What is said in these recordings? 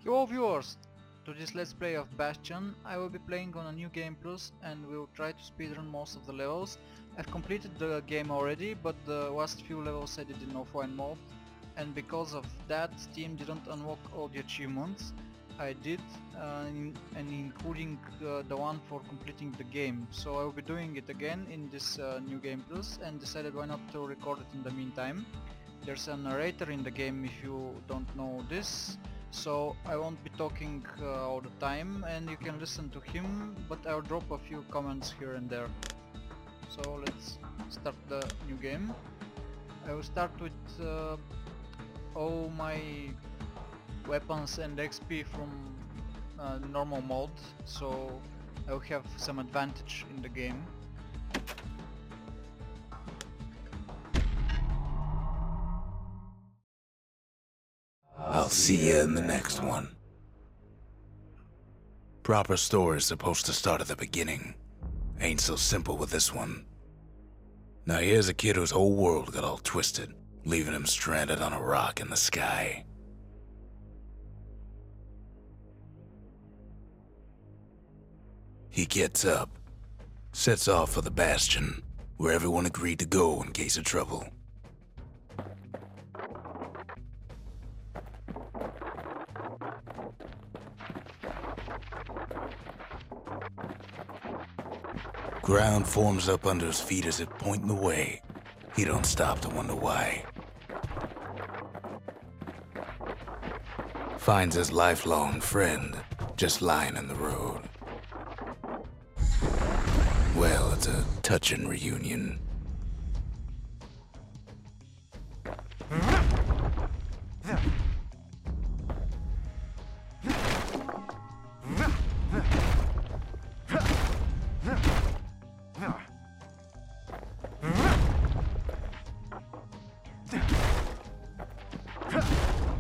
Yo viewers! To this let's play of Bastion, I will be playing on a new game plus and will try to speedrun most of the levels. I've completed the game already, but the last few levels I did in offline mode, and because of that Steam didn't unlock all the achievements I did, and including the one for completing the game. So I will be doing it again in this new game plus and decided why not to record it in the meantime. There's a narrator in the game if you don't know this. So I won't be talking all the time and you can listen to him, but I'll drop a few comments here and there. So let's start the new game. I will start with all my weapons and XP from normal mode, so I'll have some advantage in the game. I'll see you in the next one. Proper story is supposed to start at the beginning. Ain't so simple with this one. Now here's a kid whose whole world got all twisted, leaving him stranded on a rock in the sky. He gets up, sets off for the Bastion, where everyone agreed to go in case of trouble. Ground forms up under his feet as if pointing the way. He don't stop to wonder why. Finds his lifelong friend just lying in the road. Well, it's a touching reunion.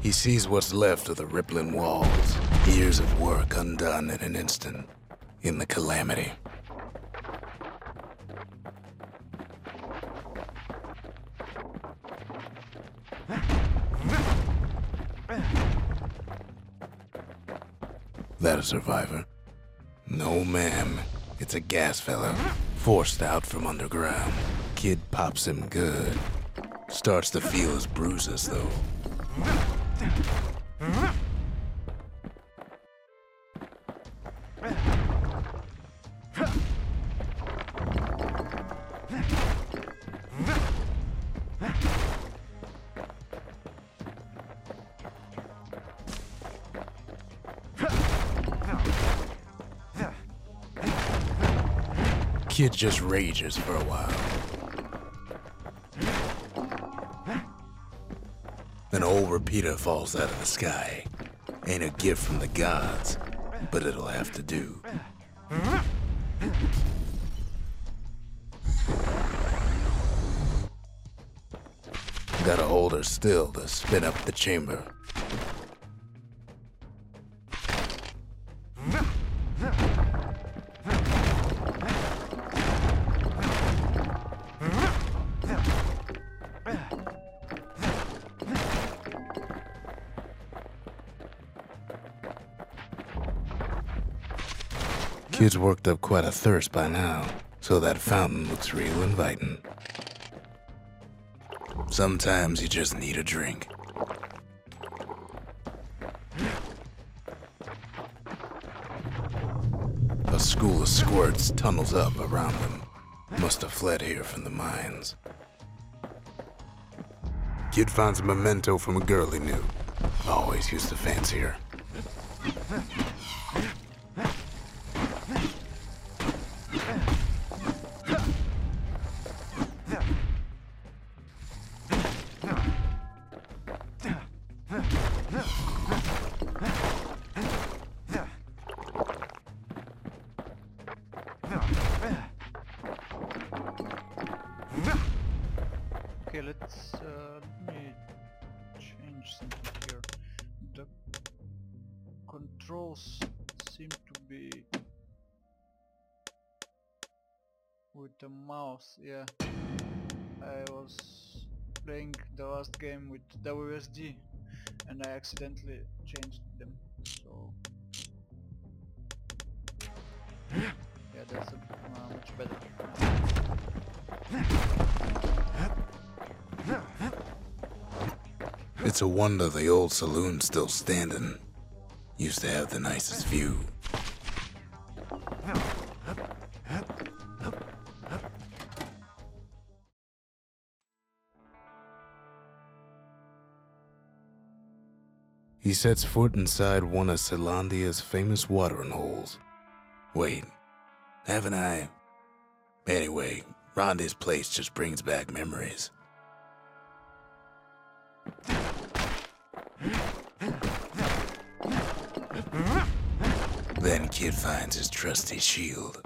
He sees what's left of the rippling walls, years of work undone in an instant, in the calamity. That a survivor? No, ma'am. It's a gas fella, forced out from underground. Kid pops him good. Starts to feel his bruises, though. Kid just rages for a while. An old repeater falls out of the sky. Ain't a gift from the gods, but it'll have to do. Gotta hold her still to spin up the chamber. Kid's worked up quite a thirst by now, so that fountain looks real inviting. Sometimes you just need a drink. A school of squirts tunnels up around them. Must have fled here from the mines. Kid finds a memento from a girl he knew. Always used to fancy her. Okay, let's let me change something here. The controls seem to be with the mouse. Yeah, I was playing the last game with WSD and I accidentally changed them. So yeah, that's much better. It's a wonder the old saloon's still standing. Used to have the nicest view. He sets foot inside one of Zealandia's famous watering holes. Wait, haven't I? Anyway, Rhonda's place just brings back memories. Then Kid finds his trusty shield.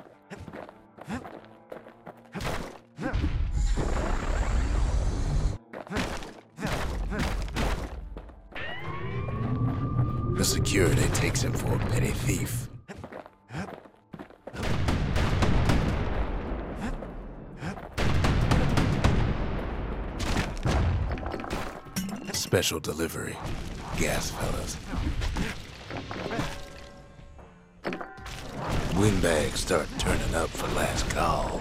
The security takes him for a petty thief. Special delivery. Gas, fellas. Windbags start turning up for last call.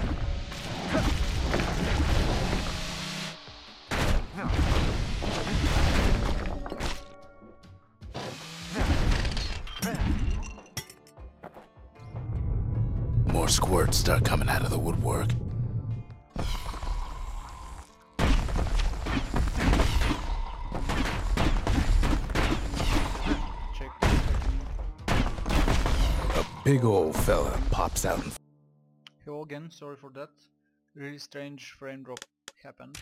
More squirts start coming out of the woodwork. Big old fella pops out and Hello again, sorry for that. Really strange frame drop happened.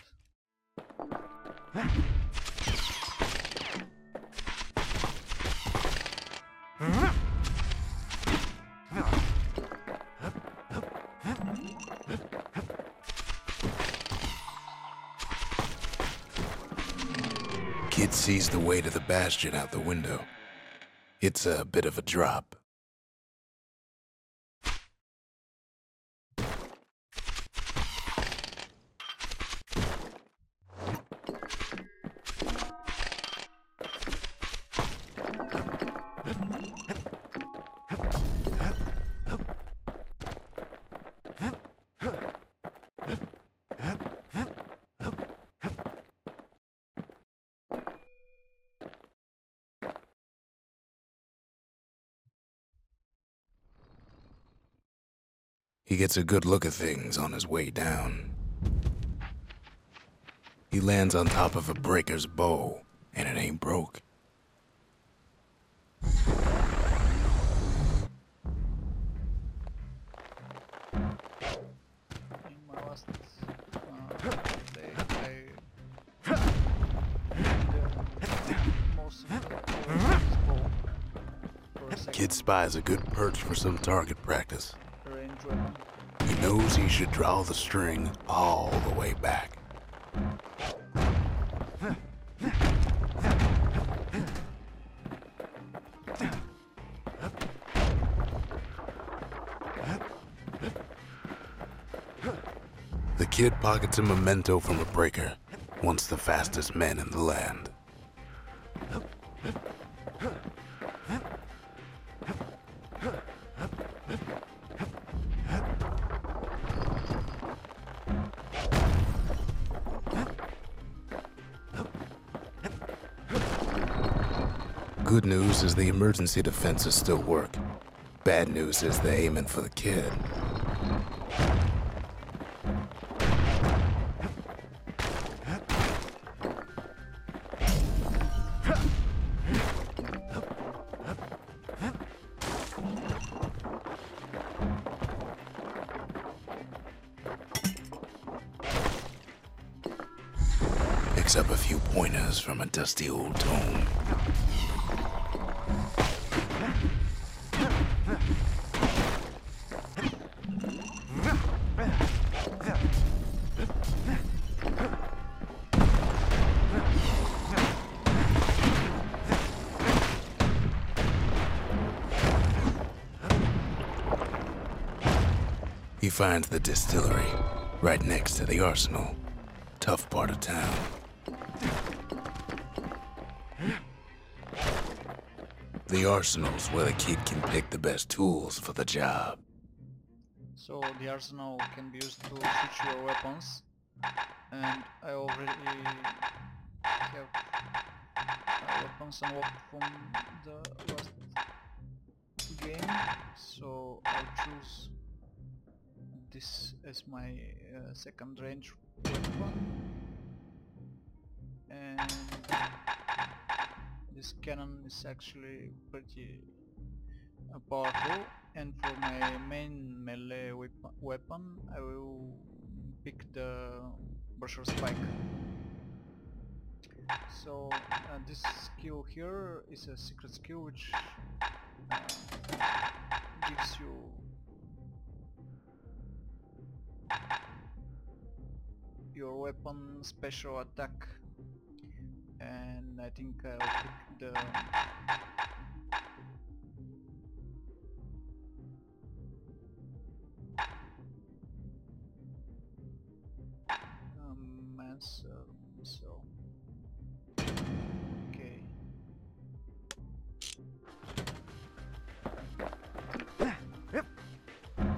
Kid sees the way to the Bastion out the window. It's a bit of a drop. He gets a good look at things on his way down. He lands on top of a breaker's bow, and it ain't broke. In my last day, most of the bow for a second. Kid spies a good perch for some target practice. Range weapon. He knows he should draw the string all the way back. The kid pockets a memento from a breaker, once the fastest men in the land. Good news is the emergency defenses still work. Bad news is they're aiming for the kid. Picks up a few pointers from a dusty old tome. He finds the distillery, right next to the arsenal. Tough part of town. The arsenal's where the kid can pick the best tools for the job. So the arsenal can be used to switch your weapons, and I already have weapons unlocked from the last game, so I'll choose this as my second range weapon. And this cannon is actually pretty powerful, and for my main melee weapon I will pick the Brusher Spike. So this skill here is a secret skill which gives you your weapon special attack, and I think I'll pick the so okay.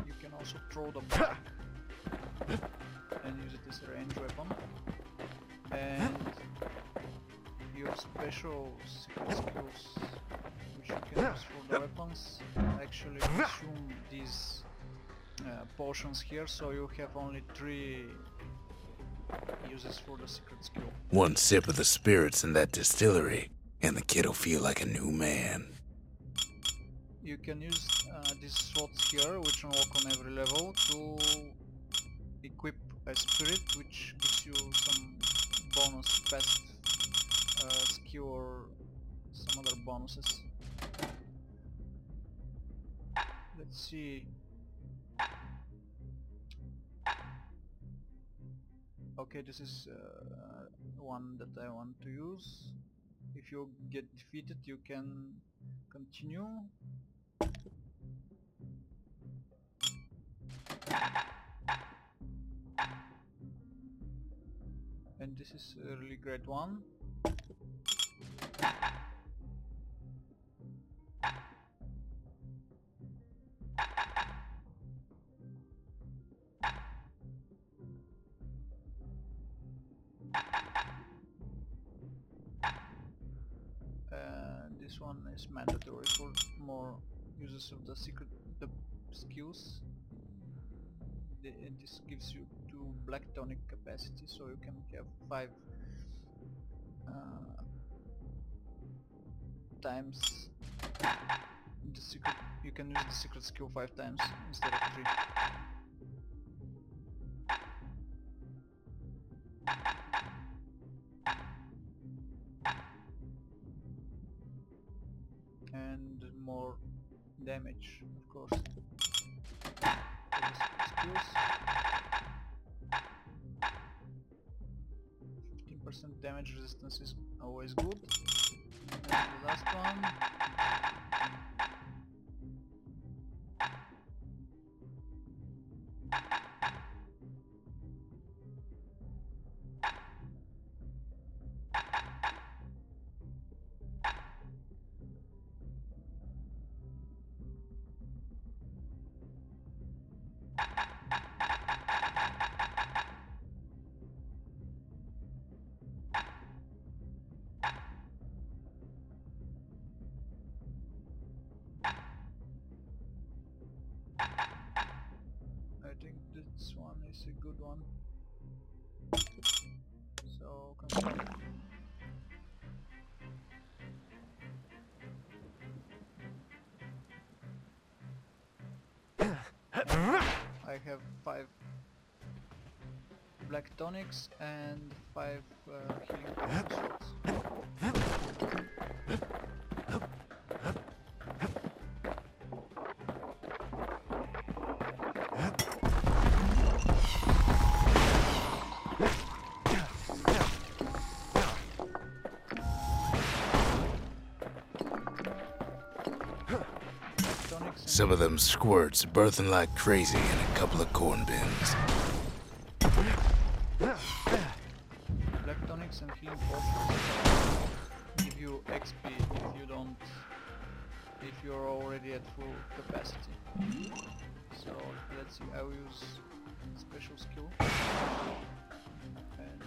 You can also throw the back and use it as a range weapon, and your special secret skills which you can use for the weapons actually consume these potions here, so you have only 3 uses for the secret skill. One sip of the spirits in that distillery, and the kid'll feel like a new man. You can use these slots here, which unlock on every level, to equip a spirit, which gives you some bonus past skill or some other bonuses. Let's see. Okay, this is one that I want to use. If you get defeated, you can continue. And this is a really great one. This one is mandatory for more uses of the skills. This gives you 2 black tonic capacity, so you can have 5 times the secret. You can use the secret skill 5 times instead of 3. And more damage, of course. Skills. 15% damage resistance is always good. And the last one. This one is a good one. So continue. I have 5 black tonics and 5 healing potions. Some of them squirts birthing like crazy in a couple of corn bins. Black tonics and healing potions give you XP if you don't if you're already at full capacity. So let's see, I will use special skill and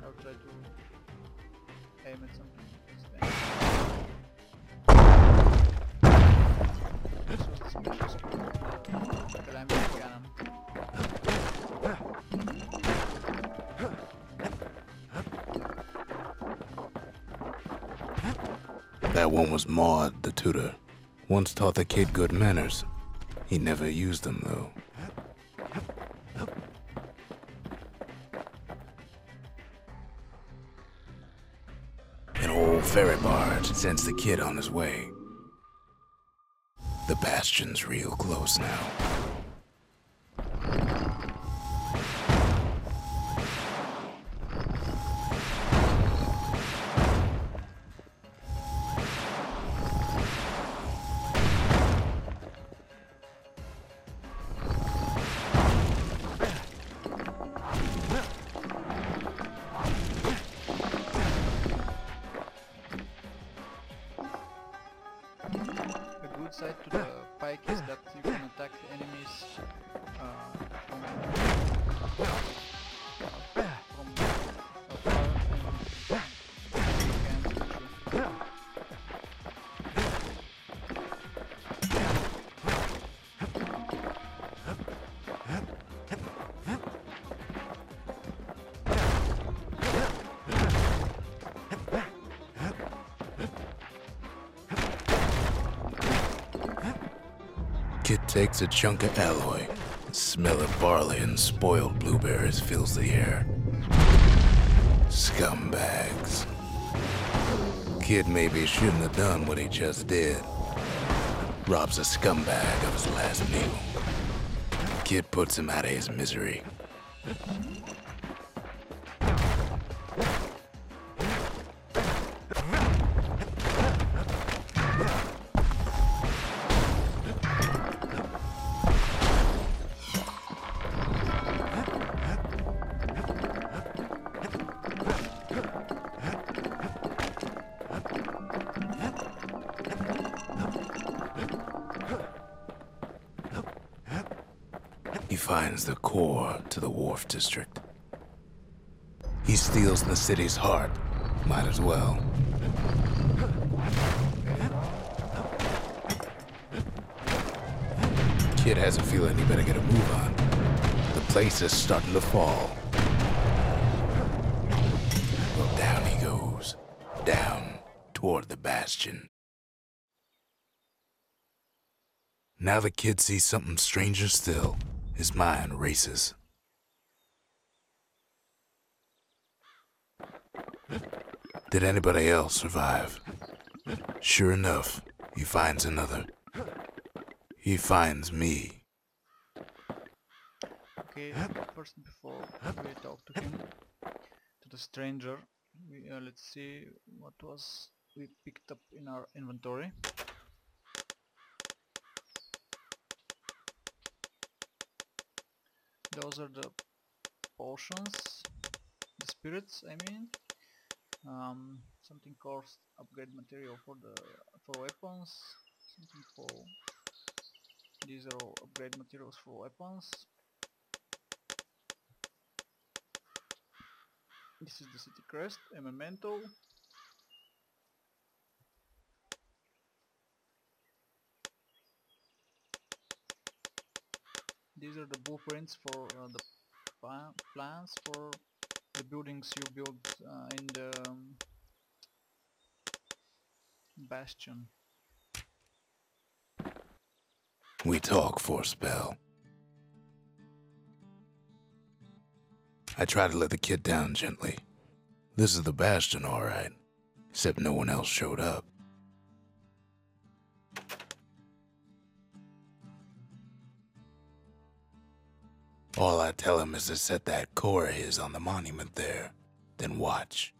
I'll try to aim at something. This was the special skill of the calamity cannon. That one was Maud, the tutor. Once taught the kid good manners. He never used them, though. An old ferry barge sends the kid on his way. The Bastion's real close now. Side to the pike is that you can attack enemies from afar and you can Kid takes a chunk of alloy. The smell of barley and spoiled blueberries fills the air. Scumbags. Kid maybe shouldn't have done what he just did. Robs a scumbag of his last meal. Kid puts him out of his misery. He finds the core to the Wharf District. He steals the city's heart. Might as well. Kid has a feeling he better get a move on. The place is starting to fall. Well, down he goes. Down toward the Bastion. Now the kid sees something stranger still. His mind races. Did anybody else survive? Sure enough, he finds another. He finds me. Okay, first before we talk to him, to the stranger, let's see what was we picked up in our inventory. Those are the potions, the spirits, I mean. Something cost upgrade material for weapons. Something for these are all upgrade materials for weapons. This is the city crest, a memento. These are the blueprints for the plans for the buildings you build in the Bastion. We talk for a spell. I try to let the kid down gently. This is the Bastion, all right. Except no one else showed up. All I tell him is to set that core of his on the monument there, then watch.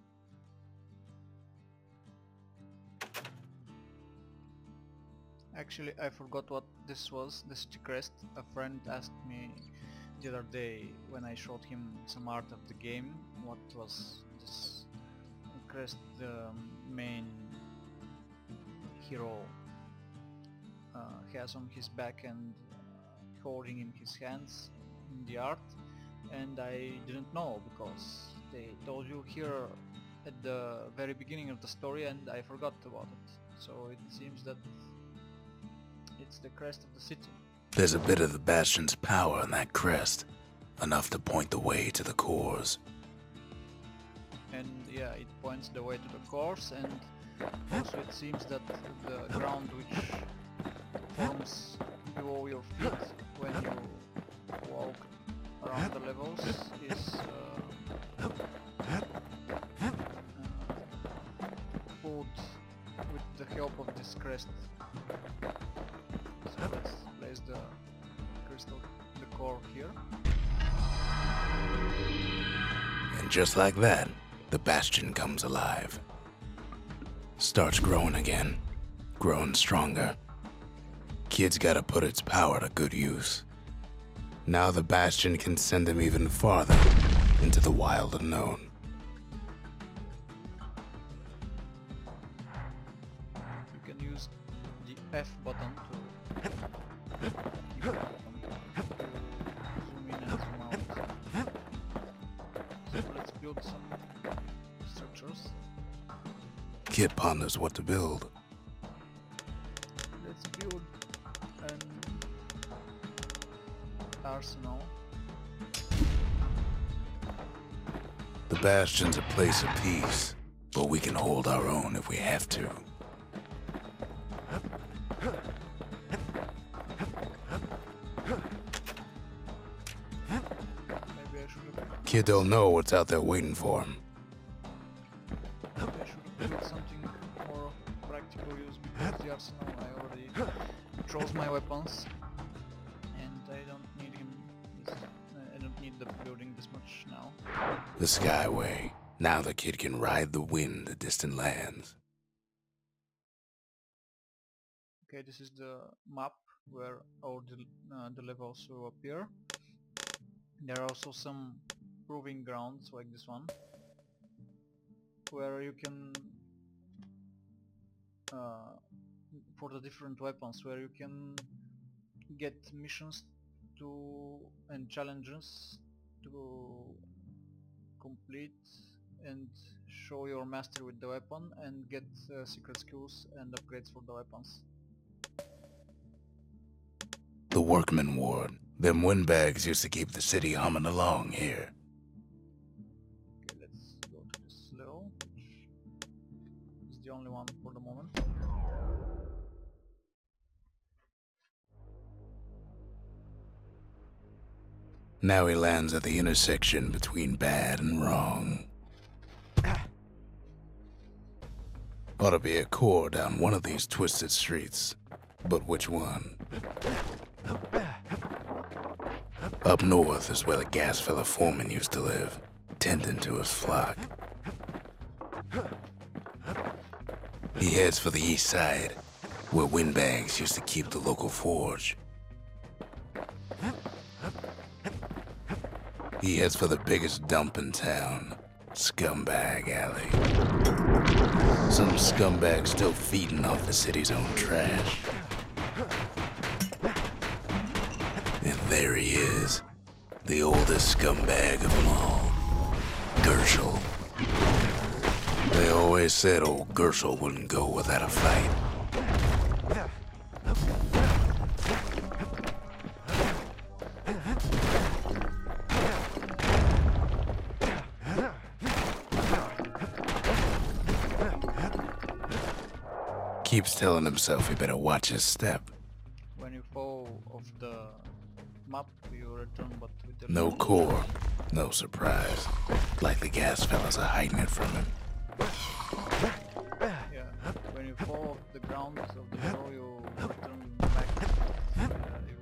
Actually, I forgot what this was, the city crest. A friend asked me the other day when I showed him some art of the game what was this crest the main hero has on his back and holding in his hands in the art, and I didn't know because they told you here at the very beginning of the story and I forgot about it. So it seems that it's the crest of the city. There's a bit of the Bastion's power in that crest, enough to point the way to the cores. And yeah, it points the way to the cores, and also it seems that the ground which forms below your feet when you walk around the levels is pulled with the help of this crest. So let's place the crystal, the core here. And just like that, the Bastion comes alive. Starts growing again, growing stronger. Kid's gotta put its power to good use. Now the Bastion can send him even farther into the wild unknown. You can use the F button to keep it open, to zoom in and zoom out. So let's build some structures. Kid ponders what to build. Let's build an arsenal. The Bastion's a place of peace, but we can hold our own if we have to. Maybe I should have, Kid don't know what's out there waiting for him. built something more practical use, because the arsenal I already chose my weapons and I don't need him. I don't need the building this much now. The Skyway. Now the kid can ride the wind to distant lands. Okay, this is the map where all the levels will appear. There are also some proving grounds like this one, where you can for the different weapons, where you can get missions to and challenges to complete and show your mastery with the weapon and get secret skills and upgrades for the weapons. The Workmen Ward. Them windbags used to keep the city humming along here. Okay, let's go to this level, which is the only one for the moment. Now he lands at the intersection between bad and wrong. Ought to be a core down one of these twisted streets. But which one? Up north is where the gas fella foreman used to live, tending to his flock. He heads for the east side, where windbags used to keep the local forge. He heads for the biggest dump in town, Scumbag Alley. Some scumbag still feeding off the city's own trash. And there he is, the oldest scumbag of them all, Gershel. They always said old Gershel wouldn't go without a fight. Keeps telling himself he better watch his step. When you fall off the map, you return, but with the No core, no surprise. Like the gas fellas are hiding it from him. yeah, when you fall off the ground of the level, you return back. You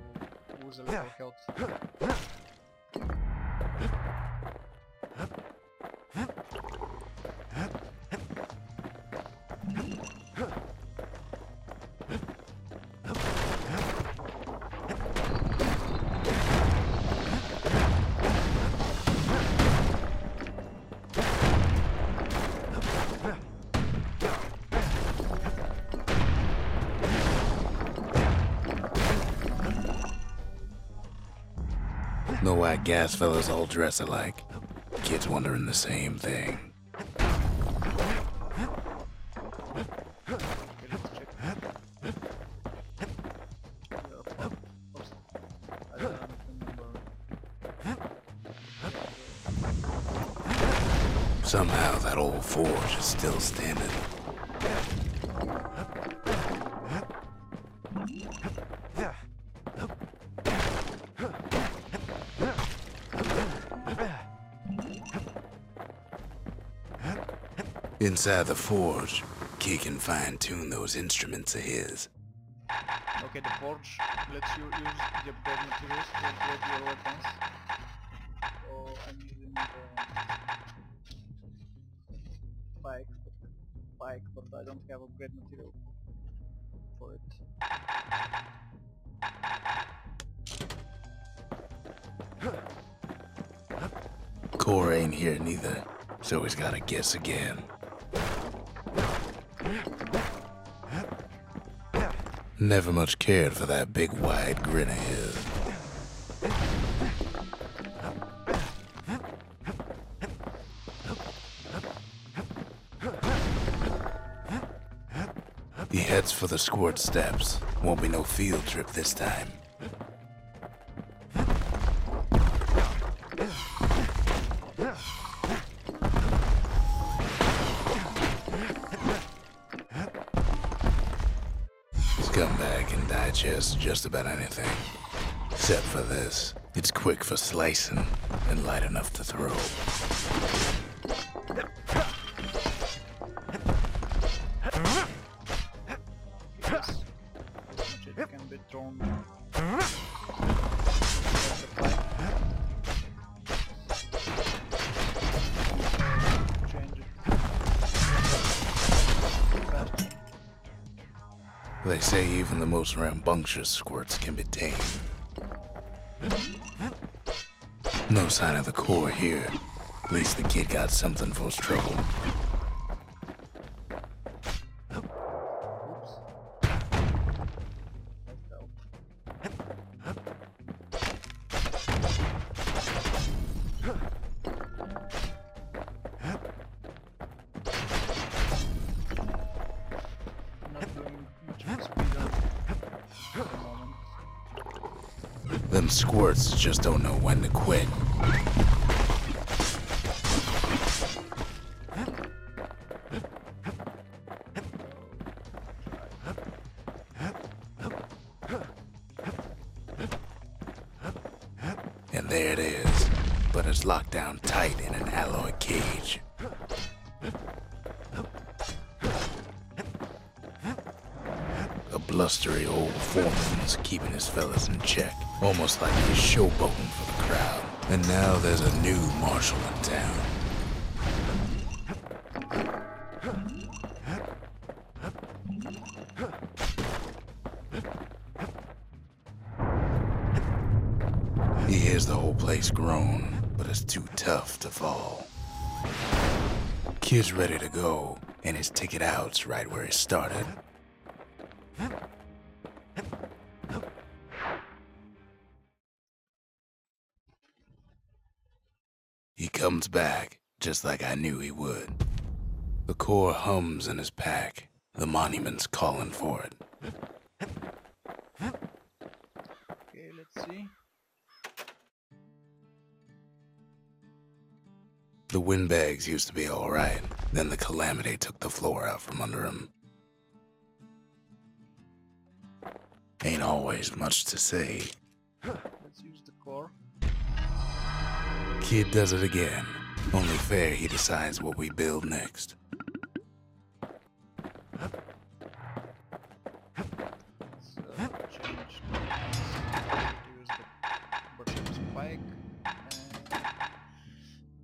lose a little health. know why gas fellas all dress alike. Kid's wondering the same thing. Somehow that old forge is still standing. Inside the forge, Kid can fine-tune those instruments of his. Okay, the forge lets you use the upgrade materials to upgrade your weapons. So I'm using the pike, but I don't have upgrade material for it. Core ain't here neither, so he's gotta guess again. Never much cared for that big wide grin of his. He heads for the squirt steps. Won't be no field trip this time. Scumbag can digest just about anything. Except for this. It's quick for slicing and light enough to throw. It can be thrown. They say even the most rambunctious squirts can be tamed. No sign of the core here. At least the kid got something for his trouble. Them squirts just don't know when to quit. And there it is, but it's locked down tight in an alloy cage. A blustery old foreman's keeping his fellas in check, almost like he's showboating for the crowd. And now there's a new marshal in town. He hears the whole place groan, but it's too tough to fall. Kid's ready to go, and his ticket out's right where he started. He comes back, just like I knew he would. The core hums in his pack. The monument's calling for it. Okay, let's see. The windbags used to be alright. Then the calamity took the floor out from under him. Ain't always much to say. Let's use the core. Kid does it again. Only fair he decides what we build next. Let's change use the Bastion spike and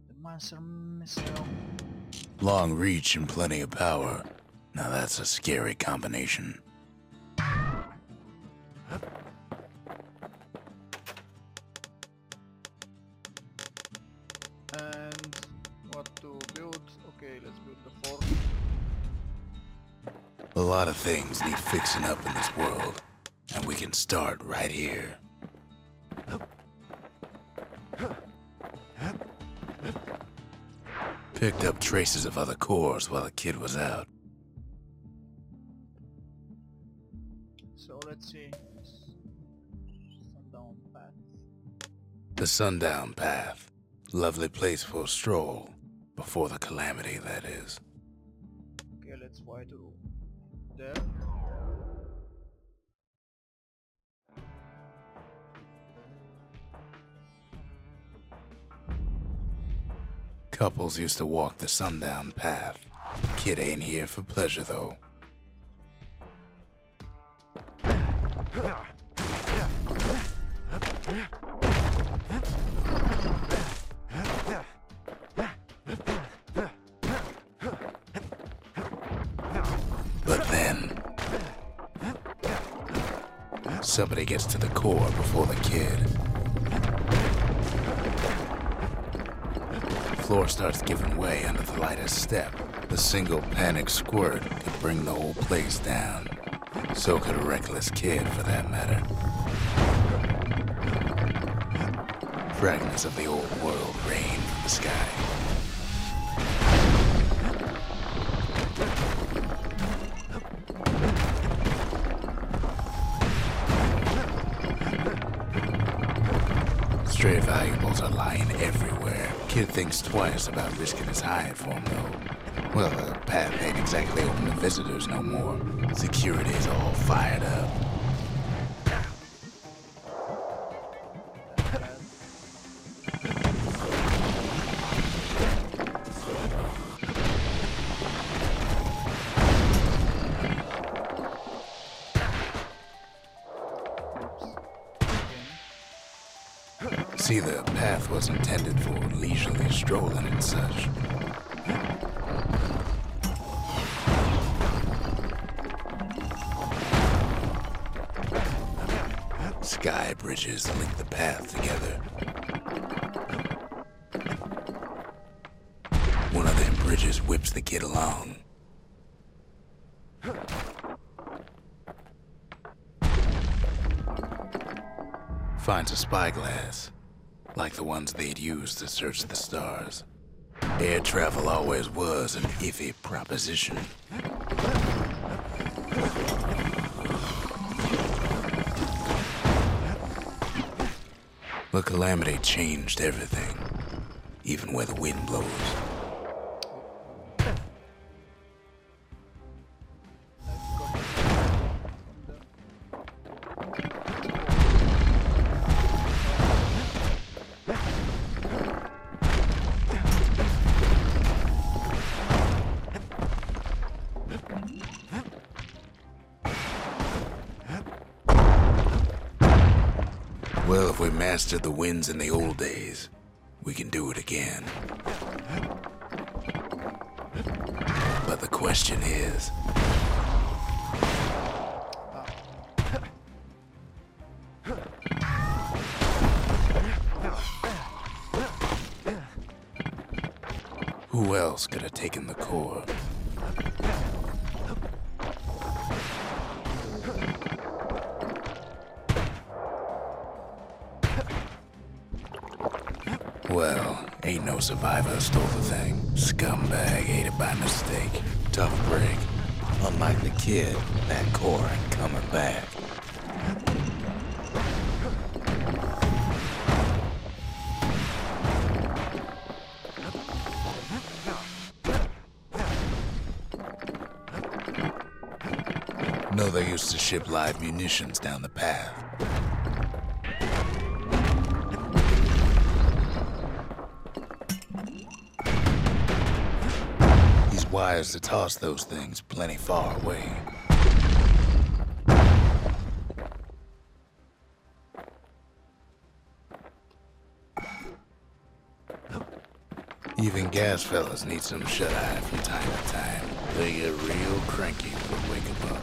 the Master Missile. Long reach and plenty of power. Now that's a scary combination. And what to build? Okay, let's build the fort. A lot of things need fixing up in this world, and we can start right here. Picked up traces of other cores while the kid was out. So let's see. Sundown Path. The Sundown Path. Lovely place for a stroll. Before the calamity, that is. Okay, let's fly to there. Couples used to walk the Sundown Path. Kid ain't here for pleasure, though. But then, somebody gets to the core before the kid. The floor starts giving way under the lightest step. The single panic squirt could bring the whole place down. So could a reckless kid, for that matter. Fragments of the old world rain from the sky. Stray valuables are lying everywhere. Kid thinks twice about risking his hide for him, though. Well, the path ain't exactly open to visitors no more. Security's all fired up. See, the path was intended for leisurely strolling and such. Sky bridges link the path together. One of them bridges whips the kid along. Finds a spyglass, like the ones they'd used to search the stars. Air travel always was an iffy proposition. The calamity changed everything, even where the wind blows. Well, if we mastered the winds in the old days, we can do it again. But the question is... who else could have taken the core? Well, ain't no survivor stole the thing. Scumbag ate it by mistake. Tough break. Unlike the kid, that core ain't coming back. No, they used to ship live munitions down the path. Wires to toss those things plenty far away. Even gas fellas need some shut-eye from time to time. They get real cranky when we wake 'em up.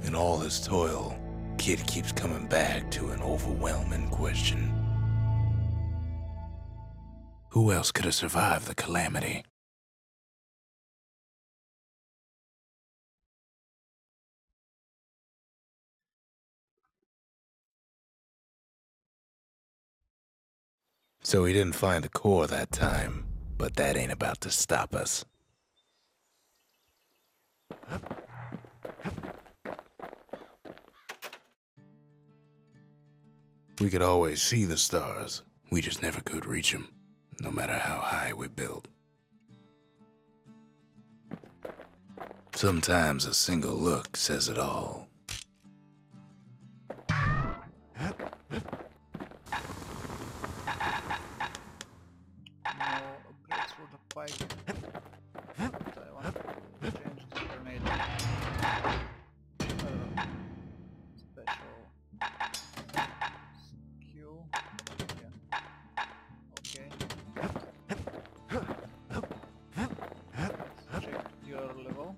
In all this toil, Kid keeps coming back to an overwhelming question. Who else could have survived the calamity? So he didn't find the core that time, but that ain't about to stop us. We could always see the stars. We just never could reach them, no matter how high we built. Sometimes a single look says it all. Upgrades for the pike. I want to change the grenade. Special skill. Yeah. Okay. Let's check your level.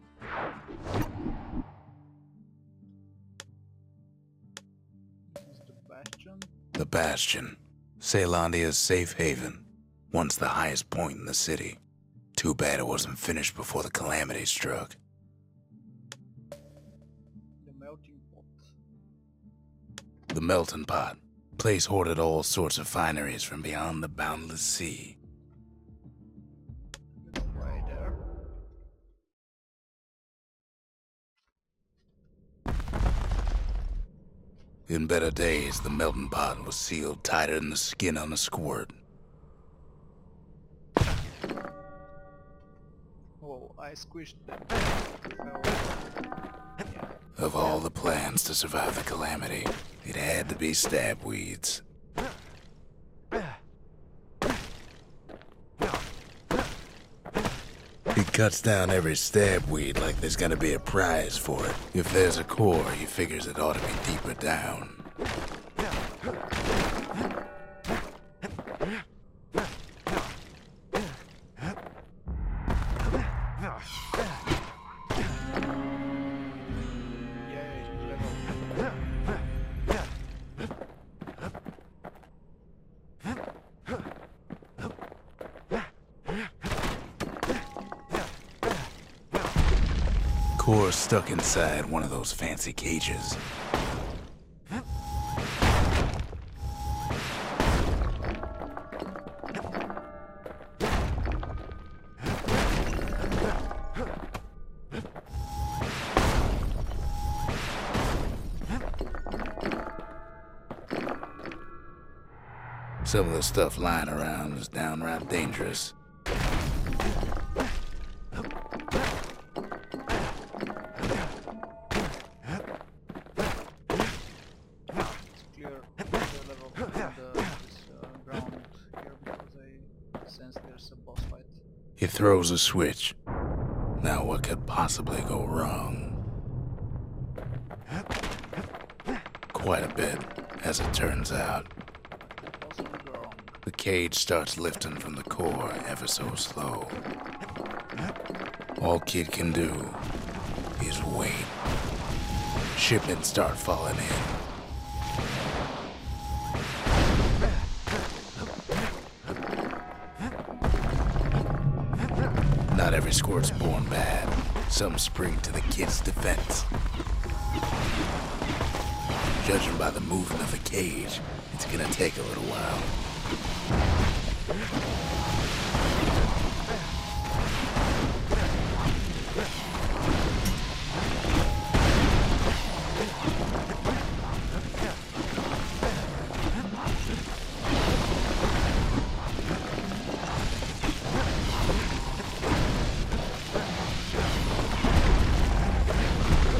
This is the Bastion. The Bastion, Caelandia's safe haven. Once the highest point in the city. Too bad it wasn't finished before the calamity struck. The melting pot. The melting pot. Place hoarded all sorts of fineries from beyond the boundless sea. Right there. In better days, the melting pot was sealed tighter than the skin on a squirt. Whoa, I squished them. Yeah. Of all the plans to survive the calamity, it had to be stab weeds. He cuts down every stab weed like there's gonna be a prize for it. If there's a core, he figures it ought to be deeper down. Core stuck inside one of those fancy cages. Some of the stuff lying around is downright dangerous. He throws a switch. Now what could possibly go wrong? Quite a bit, as it turns out. The cage starts lifting from the core ever so slow. All Kid can do is wait. Shipments start falling in. Not every squirt's born bad. Some spring to the Kid's defense. Judging by the movement of the cage, it's gonna take a little while.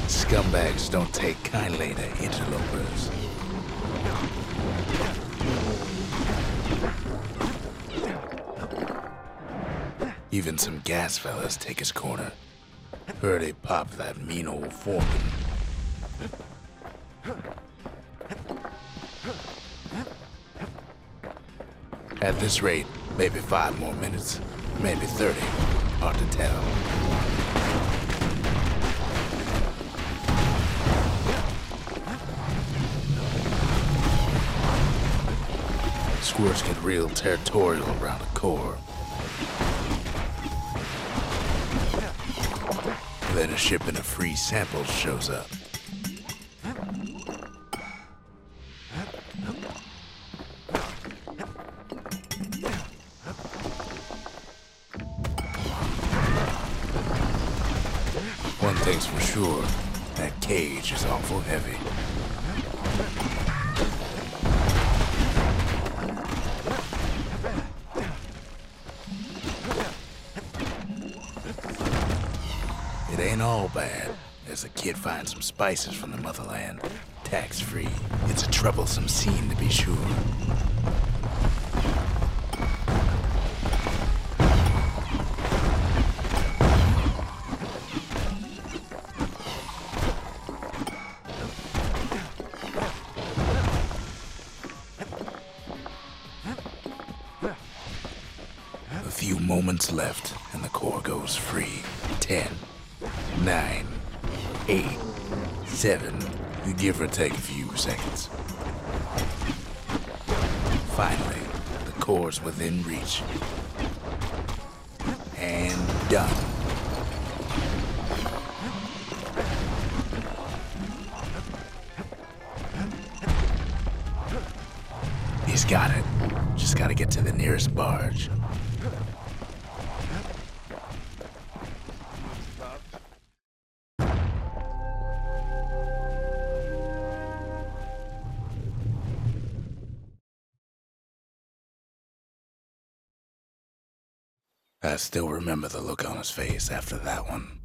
Scumbags don't take kindly to interlopers. Even some gas fellas take his corner. Heard he popped that mean old foreman. At this rate, maybe 5 more minutes, maybe 30. Hard to tell. Squirts get real territorial around a core. Then a shipment of free samples shows up. sure. That cage is awful heavy. It ain't all bad, as the kid finds some spices from the motherland. Tax-free. It's a troublesome scene, to be sure. A few moments left, and the core goes free. 10, 9, 8, 7, give or take a few seconds. Finally, the core's within reach. And done. He's got it. Just gotta get to the nearest barge. I still remember the look on his face after that one.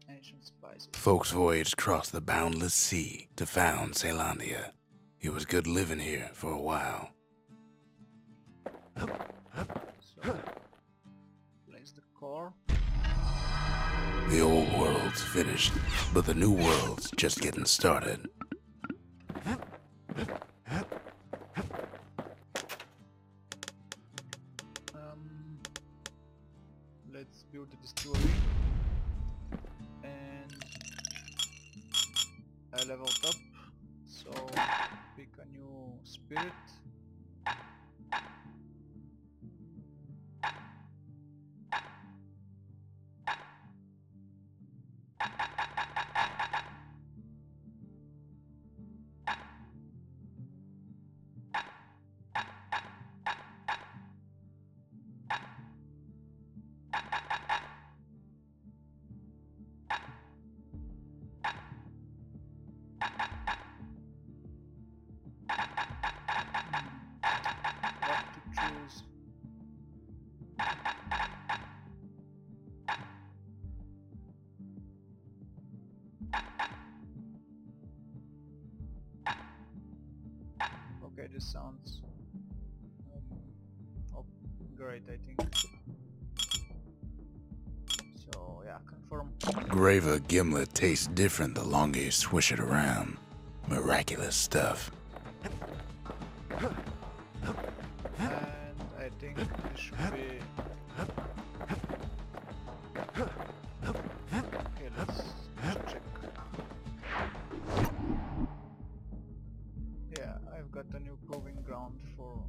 Ancient spices. Folks voyaged across the boundless sea to found Ceylondia. It was good living here for a while. So, place the core. The old world's finished, but the new world's just getting started. Let's build the distillery. And I leveled up, so pick a new spirit. Okay, this sounds great, I think. So yeah, confirm. Graver gimlet tastes different the longer you swish it around. Miraculous stuff. And I think this should be... Okay, let's check. Yeah, I've got a new proving ground for...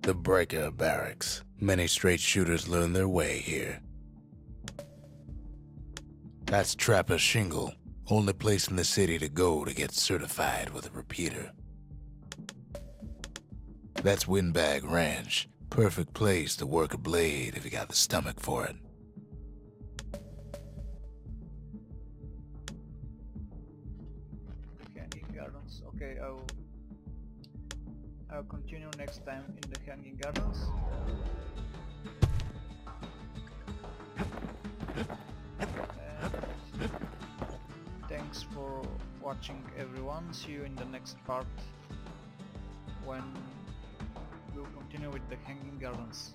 The Breaker Barracks. Many straight shooters learn their way here. That's Trapper Shingle. Only place in the city to go to get certified with a repeater. That's Windbag Ranch. Perfect place to work a blade if you got the stomach for it. Hanging Gardens. Okay, I'll continue next time in the Hanging Gardens. And thanks for watching, everyone. See you in the next part when we'll continue with the Hanging Gardens.